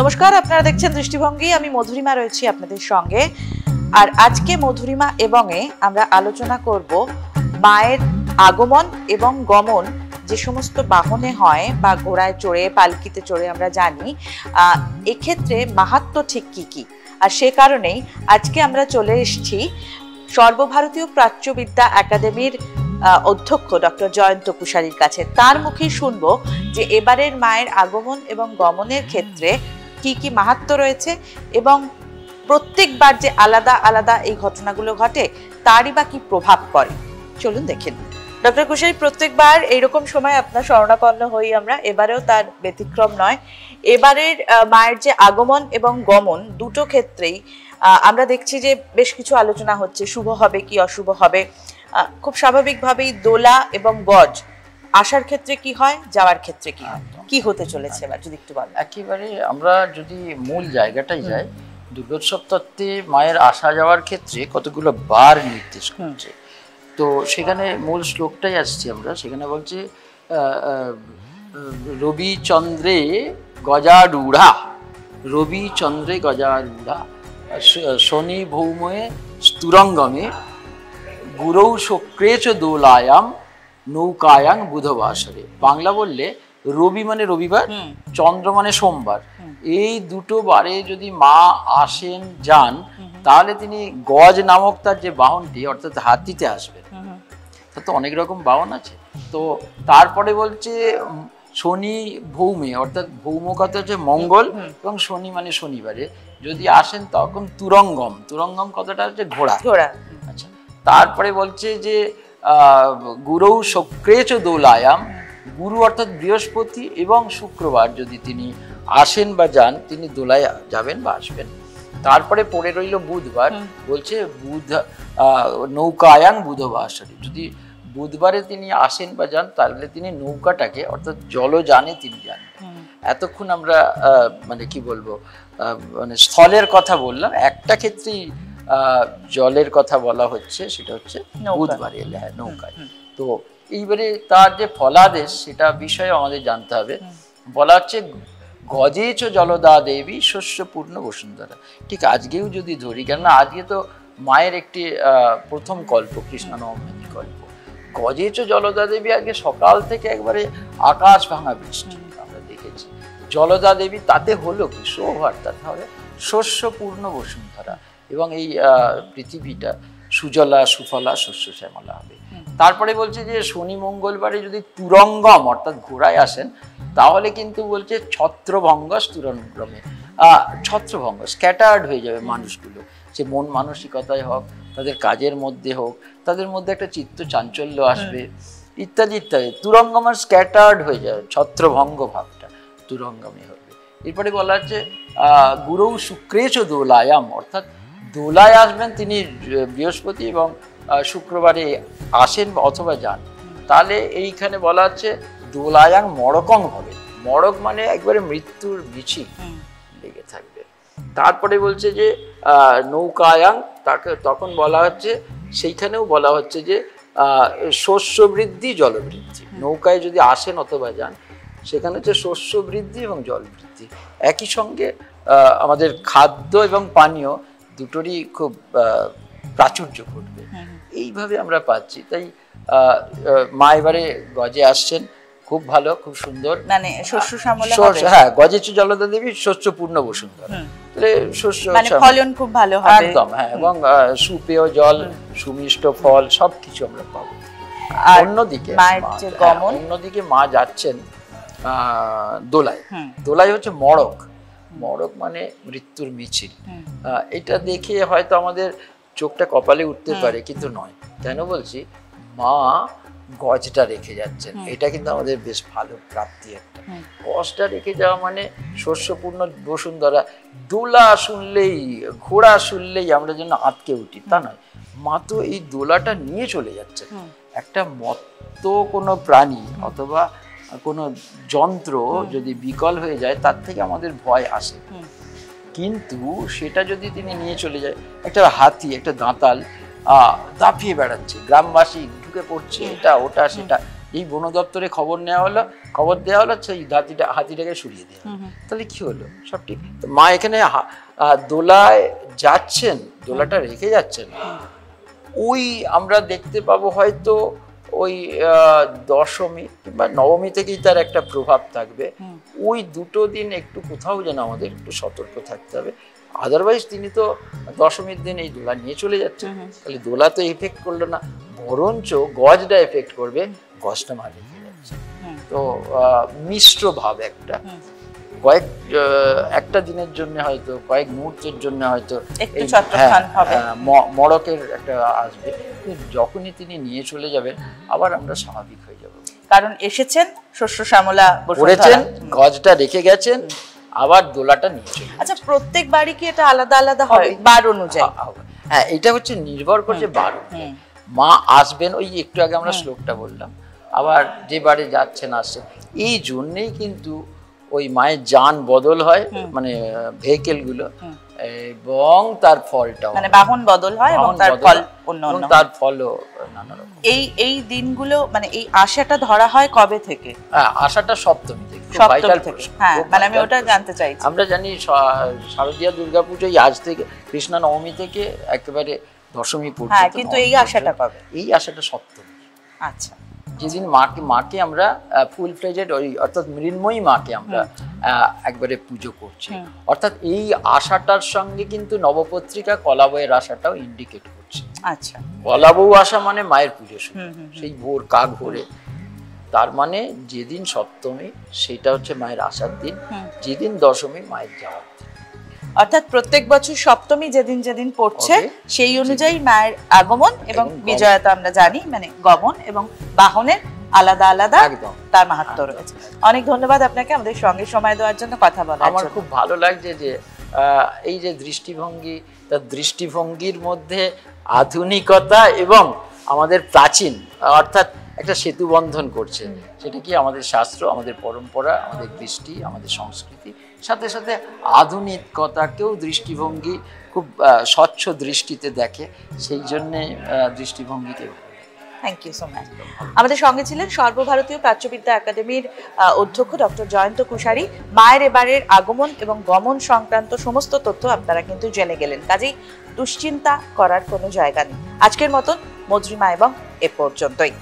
নমস্কার, আপনারা দেখছেন দৃষ্টিভঙ্গি। আমি মধুরিমা রয়েছি আপনাদের সঙ্গে। আর আজকে মধুরিমা এবংয়ে আমরা আলোচনা করব মায়ের আগমন এবং গমন যে সমস্ত বাহনে হয় বা ঘোড়ায় চড়ে পালকিতে চড়ে আমরা জানি, এক্ষেত্রে মাহাত্ম্য ঠিক কি কি। আর সে কারণেই আজকে আমরা চলে এসেছি সর্বভারতীয় প্রাচ্যবিদ্যা একাডেমির অধ্যক্ষ ডক্টর জয়ন্ত কুশারির কাছে। তার মুখেই শুনবো যে এবারের মায়ের আগমন এবং গমনের ক্ষেত্রে কি কি মাহাত্ম্য রয়েছে এবং প্রত্যেকবার যে আলাদা আলাদা এই ঘটনাগুলো ঘটে তারই বা কি প্রভাব পড়ে। চলুন দেখে নিন। ডক্টর কুশারি, প্রত্যেকবার এইরকম সময় আপনার শরণাপন্ন হই আমরা, এবারেও তার ব্যতিক্রম নয়। এবারের মায়ের যে আগমন এবং গমন দুটো ক্ষেত্রেই আমরা দেখছি যে বেশ কিছু আলোচনা হচ্ছে, শুভ হবে কি অশুভ হবে। খুব স্বাভাবিকভাবেই দোলা এবং গজ আসার ক্ষেত্রে কি হয়, যাওয়ার ক্ষেত্রে কি হয়, কি হতে চলেছে এবার যদি একটু বলেন। একেবারে আমরা যদি মূল জায়গাটাই যাই, দুর্গোৎসব তত্ত্বে মায়ের আসা যাওয়ার ক্ষেত্রে কতগুলো বার নির্দেশ করছে। তো সেখানে মূল শ্লোকটাই আসছে আমরা, সেখানে বলছে রবি চন্দ্রে গজারূঢ়া, রবি চন্দ্রে গজারূঢ়া, শনি ভৌমে স্তুরঙ্গমে, গুরৌ শুক্রে চ দোলায়াম, নৌকায়াং বুধবাসরে। বাংলা বললে রবি মানে রবিবার, চন্দ্র মানে সোমবার, এই দুটো বারে যদি মা আসেন যান তাহলে তিনি গজ নামক তার যে বাহনটি অর্থাৎ হাতিতে আসবেন। তা তো অনেক রকম বাহন আছে। তো তারপরে বলছে শনি ভৌমে, অর্থাৎ ভৌম কথা হচ্ছে মঙ্গল এবং শনি মানে শনিবারে যদি আসেন তখন তুরঙ্গম, তুরঙ্গম কথাটা হচ্ছে ঘোড়া। আচ্ছা, তারপরে বলছে যে গুরৌ শুক্রে চ দোলায়াম, গুরু অর্থাৎ বৃহস্পতি এবং শুক্রবার যদি তিনি আসেন বা যান তিনি দোলায় যাবেন বা আসবেন। তারপরে পড়ে রইল বুধবার, বলছে বুধ নৌকায়াং বুধবাসরে, যদি বুধবারে তিনি আসেন বা যান তাহলে তিনি নৌকাটাকে অর্থাৎ জলযানে তিনি জানবেন। এতক্ষণ আমরা মানে কি বলবো, মানে স্থলের কথা বললাম, একটা ক্ষেত্রেই জলের কথা বলা হচ্ছে, সেটা হচ্ছে বুধবারে এলে, হ্যাঁ নৌকায়। তো এইবারে তার যে ফলাদেশ সেটা বিষয়ে আমাদের জানতে হবে। বলা হচ্ছে গজেচ জলদা দেবী শস্যপূর্ণ বসুন্ধরা। ঠিক আজকেও যদি ধরি, কেননা আজকে তো মায়ের একটি প্রথম কল্প, কৃষ্ণ নবমী কল্প। গজেচ জলদা দেবী আজকে সকাল থেকে একবারে আকাশ ভাঙা বৃষ্টি আমরা দেখেছি। জলদা দেবী তাতে হলো কি সৌভার্তা, তাহলে শস্যপূর্ণ বসুন্ধরা, এবং এই পৃথিবীটা সুজলা সুফলা শস্য শ্যামলা হবে। তারপরে বলছে যে শনি মঙ্গলবারে যদি তুরঙ্গম অর্থাৎ ঘোড়ায় আসেন তাহলে কিন্তু বলছে ছত্রভঙ্গ তুরঙ্গমে, ছত্রভঙ্গ স্ক্যাটার্ড হয়ে যাবে মানুষগুলো, সে মন মানসিকতায় হোক, তাদের কাজের মধ্যে হোক, তাদের মধ্যে একটা চিত্ত চাঞ্চল্য আসবে ইত্যাদি ইত্যাদি। তুরঙ্গমার স্ক্যাটার্ড হয়ে যাবে, ছত্রভঙ্গ ভাবটা তুরঙ্গমে হবে। এরপরে বলা হচ্ছে গুরৌ শুক্রে চ দোলায়াম, অর্থাৎ দোলায় আসবেন তিনি বৃহস্পতি এবং শুক্রবারে আসেন অথবা যান, তাহলে এইখানে বলা হচ্ছে দোলায়াং মড়কং হবে। মড়ক মানে একবারে মৃত্যুর মিছিল লেগে থাকবে। তারপরে বলছে যে নৌকায়াং, তাকে তখন বলা হচ্ছে, সেইখানেও বলা হচ্ছে যে শস্য বৃদ্ধি জল বৃদ্ধি। নৌকায় যদি আসেন অথবা যান সেখানে হচ্ছে শস্য বৃদ্ধি এবং জল বৃদ্ধি। একই সঙ্গে আমাদের খাদ্য এবং পানীয় দুটোরই খুব প্রাচুর্য ঘটবে, এইভাবে আমরা পাচ্ছি। তাই মা এবারে গজে আসছেন, খুব ভালো, খুব সুন্দর, মানে শস্য শ্যামলা হবে। হ্যাঁ, গজেচ জলদা দেবী শস্যপূর্ণ বসুন্ধরা, তাহলে শস্য মানে ফলন খুব ভালো হবে একদম, হ্যাঁ, এবং সুপেয় জল, সুমিষ্ট ফল সবকিছু আমরা পাবো। অন্যদিকে অন্যদিকে মা যাচ্ছেন দোলায়। দোলায় হচ্ছে মড়ক, মড়ক মানে মৃত্যুর মিছিল। এটা দেখে হয়তো আমাদের চোখটা কপালে উঠতে পারে, কিন্তু নয়। কেন বলছি, মা গজটা রেখে যাচ্ছেন, এটা কিন্তু আমাদের বেশ ভালো প্রাপ্তি একটা। গজটা রেখে যাওয়া মানে শস্যপূর্ণ বসুন্ধরা। দোলা শুনলেই, ঘোড়া শুনলেই আমরা যেন আটকে উঠি, তা নয়, মা তো এই দোলাটা নিয়ে চলে যাচ্ছেন। একটা মত্ত কোনো প্রাণী অথবা কোনো যন্ত্র যদি বিকল হয়ে যায় তার থেকে আমাদের ভয় আসে, কিন্তু সেটা যদি তিনি নিয়ে চলে যায়, একটা হাতি, একটা দাঁতাল দাপিয়ে বেড়াচ্ছে, গ্রামবাসী ঢুকে পড়ছে, এটা ওটা সেটা, এই বন দপ্তরে খবর দেওয়া হলো সেই হাতিটাকে সরিয়ে দেওয়া হলো। তাহলে কি হলো? সব ঠিক। তো মা এখানে দোলায় যাচ্ছেন, দোলাটা রেখে যাচ্ছেন, ওই আমরা দেখতে পাবো হয়তো ওই দশমী কিংবা নবমী থেকেই তার একটা প্রভাব থাকবে। ওই দুটো দিন একটু কোথাও যেন আমাদের একটু সতর্ক থাকতে হবে। আদারওয়াইজ তিনি তো দশমীর দিন এই দোলা নিয়ে চলে যাচ্ছেন, তাহলে দোলা তো এফেক্ট করলো না, বরঞ্চ গজটা এফেক্ট করবে, গজটা মা রেখে যাচ্ছে। তো মিশ্র ভাব একটা দিনের জন্য হয়তো, কয়েক মুহূর্তের জন্য হয়তো মড়কের একটা আসবে, যখনই তিনি নিয়ে চলে যাবেন আবার আমরা স্বাভাবিক হয়ে যাব। কারণ এসেছেন শস্য শ্যামলা করেছেন, গজটা রেখে গেছেন, আবার দোলাটা নিয়ে চলে। আচ্ছা, প্রত্যেক বাড়ি কি এটা আলাদা আলাদা হয় বার অনুযায়ী? হ্যাঁ, এটা হচ্ছে নির্ভর করছে বার অনুযায়ী। মা আসবেন, ওই একটু আগে আমরা শ্লোকটা বললাম, আবার যে বাড়ি যাচ্ছেন আসছেন, এই জন্যেই কিন্তু ওই মায়ের যান বদল হয়, মানে ভেহিকেল গুলো, এবং তার ফলটাও, মানে বাহন বদল হয় এবং তার ফল অন্যান্য, তার ফলও নানা রকম। এই দিনগুলো মানে এই আশাটা ধরা হয় কবে থেকে? আশাটা সপ্তমী থেকে। হ্যাঁ, মানে আমি ওটা জানতে চাইছি। আমরা জানি শারদীয়া দুর্গাপুজোই আজ থেকে, কৃষ্ণা নবমী থেকে একেবারে দশমী পর্যন্ত। হ্যাঁ, কিন্তু এই আশাটা কবে? এই আশাটা সপ্তমী। আচ্ছা, যেদিন মাকে আমরা ফুল ফ্লেজেড, অর্থাৎ মৃন্ময়ী মাকে আমরা একবারে পুজো করছি, অর্থাৎ এই আশাটার সঙ্গে কিন্তু নবপত্রিকা কলাবইয়ের আশাটাও ইন্ডিকেট করছে। আচ্ছা, কলাবউ আসা মানে মায়ের পুজো শুরু, সেই ভোর কাক ভোরে। তার মানে যেদিন সপ্তমী সেটা হচ্ছে মায়ের আসার দিন, যেদিন দশমী মায়ের যাওয়ার দিন। অর্থাৎ প্রত্যেক বছর সপ্তমী যেদিন যেদিন পড়ছে সেই অনুযায়ী মায়ের আগমন এবং বিজয়াটা আমরা জানি, মানে গমন এবং বাহনের আলাদা আলাদা তার মাহাত্ম্য রয়েছে। অনেক ধন্যবাদ আপনাকে আমাদের সঙ্গে সময় দেওয়ার জন্য, কথা বলার জন্য। আমার খুব ভালো লাগছে যে এই যে দৃষ্টিভঙ্গি, তার দৃষ্টিভঙ্গির মধ্যে আধুনিকতা এবং আমাদের প্রাচীন, অর্থাৎ একটা সেতু বন্ধন করছে। সেটা কি আমাদের শাস্ত্র, আমাদের পরম্পরা, আমাদের দৃষ্টি, আমাদের সংস্কৃতি, সাথে সাথে আধুনিকতাকেও দৃষ্টিভঙ্গি খুব স্বচ্ছ দৃষ্টিতে দেখে, সেই জন্যে দৃষ্টিভঙ্গিকে। Thank you so much. আমাদের সঙ্গে ছিলেন সর্বভারতীয় প্রাচ্যবিদ্যা একাডেমির অধ্যক্ষ ডক্টর জয়ন্ত কুশারী। মায়ের এবারের আগমন এবং গমন সংক্রান্ত সমস্ত তথ্য আপনারা কিন্তু জেনে গেলেন, কাজেই দুশ্চিন্তা করার কোনো জায়গা নেই। আজকের মতন মধুরিমা এবং এ পর্যন্তই।